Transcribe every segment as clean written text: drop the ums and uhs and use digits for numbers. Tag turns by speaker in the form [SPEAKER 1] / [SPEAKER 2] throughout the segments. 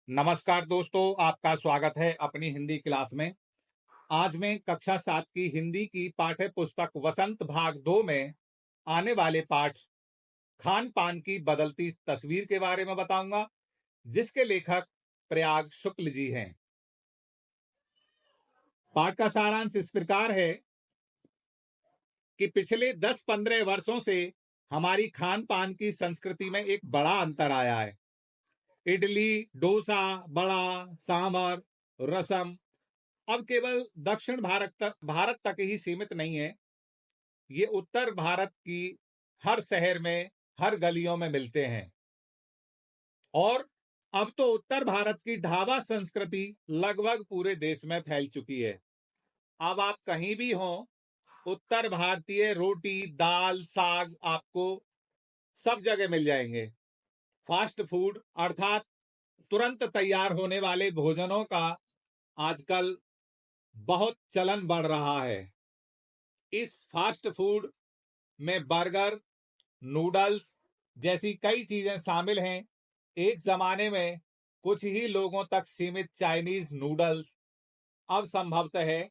[SPEAKER 1] नमस्कार दोस्तों, आपका स्वागत है अपनी हिंदी क्लास में। आज मैं कक्षा 7 की हिंदी की पाठ्य पुस्तक वसंत भाग 2 में आने वाले पाठ खान पान की बदलती तस्वीर के बारे में बताऊंगा, जिसके लेखक प्रयाग शुक्ल जी हैं। पाठ का सारांश इस प्रकार है कि पिछले 10-15 वर्षों से हमारी खान पान की संस्कृति में एक बड़ा अंतर आया है। इडली, डोसा, बड़ा, सांभर, रसम अब केवल दक्षिण भारत तक ही सीमित नहीं है। ये उत्तर भारत की हर शहर में, हर गलियों में मिलते हैं। और अब तो उत्तर भारत की ढाबा संस्कृति लगभग पूरे देश में फैल चुकी है। अब आप कहीं भी हो, उत्तर भारतीय रोटी, दाल, साग आपको सब जगह मिल जाएंगे। फास्ट फूड अर्थात तुरंत तैयार होने वाले भोजनों का आजकल बहुत चलन बढ़ रहा है। इस फास्ट फूड में बर्गर, नूडल्स जैसी कई चीजें शामिल हैं। एक जमाने में कुछ ही लोगों तक सीमित चाइनीज नूडल्स अब संभवतः है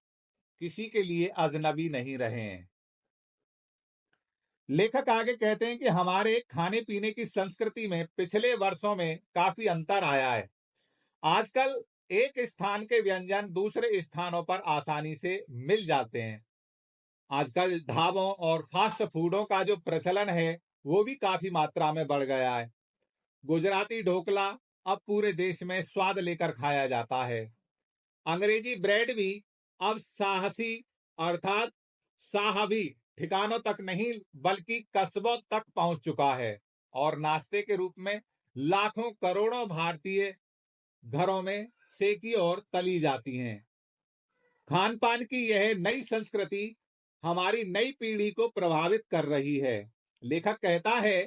[SPEAKER 1] किसी के लिए अजनबी नहीं रहे हैं। लेखक आगे कहते हैं कि हमारे खाने पीने की संस्कृति में पिछले वर्षों में काफी अंतर आया है। आजकल एक स्थान के व्यंजन दूसरे स्थानों पर आसानी से मिल जाते हैं। आजकल ढाबों और फास्ट फूडों का जो प्रचलन है वो भी काफी मात्रा में बढ़ गया है। गुजराती ढोकला अब पूरे देश में स्वाद लेकर खाया जाता है। अंग्रेजी ब्रेड भी अब साहसी अर्थात साहबी ठिकानों तक नहीं बल्कि कस्बों तक पहुंच चुका है और नाश्ते के रूप में लाखों करोड़ों भारतीय घरों में सेकी और तली जाती हैं। खान पान की यह नई संस्कृति हमारी नई पीढ़ी को प्रभावित कर रही है। लेखक कहता है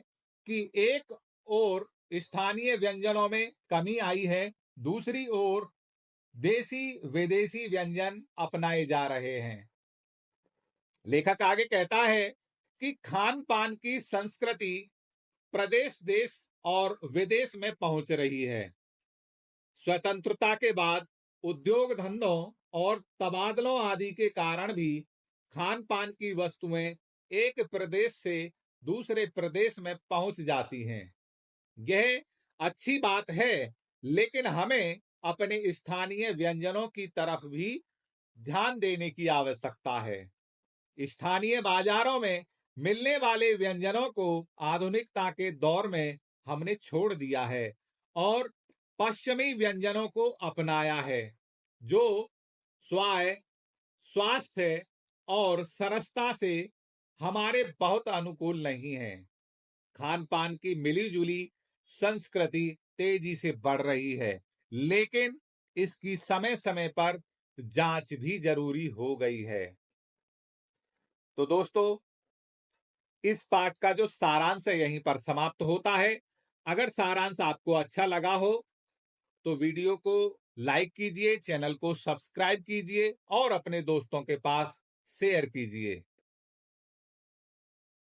[SPEAKER 1] कि एक ओर स्थानीय व्यंजनों में कमी आई है, दूसरी ओर देसी विदेशी व्यंजन अपनाए जा रहे हैं। लेखक आगे कहता है कि खान पान की संस्कृति प्रदेश, देश और विदेश में पहुंच रही है। स्वतंत्रता के बाद उद्योग धंधों और तबादलों आदि के कारण भी खान पान की वस्तुएं एक प्रदेश से दूसरे प्रदेश में पहुंच जाती हैं। यह अच्छी बात है, लेकिन हमें अपने स्थानीय व्यंजनों की तरफ भी ध्यान देने की आवश्यकता है। स्थानीय बाजारों में मिलने वाले व्यंजनों को आधुनिकता के दौर में हमने छोड़ दिया है और पश्चिमी व्यंजनों को अपनाया है, जो स्वास्थ्य और सरसता से हमारे बहुत अनुकूल नहीं है। खान पान की मिलीजुली संस्कृति तेजी से बढ़ रही है, लेकिन इसकी समय समय पर जांच भी जरूरी हो गई है। तो दोस्तों, इस पाठ का जो सारांश है यहीं पर समाप्त होता है। अगर सारांश आपको अच्छा लगा हो तो वीडियो को लाइक कीजिए, चैनल को सब्सक्राइब कीजिए और अपने दोस्तों के पास शेयर कीजिए।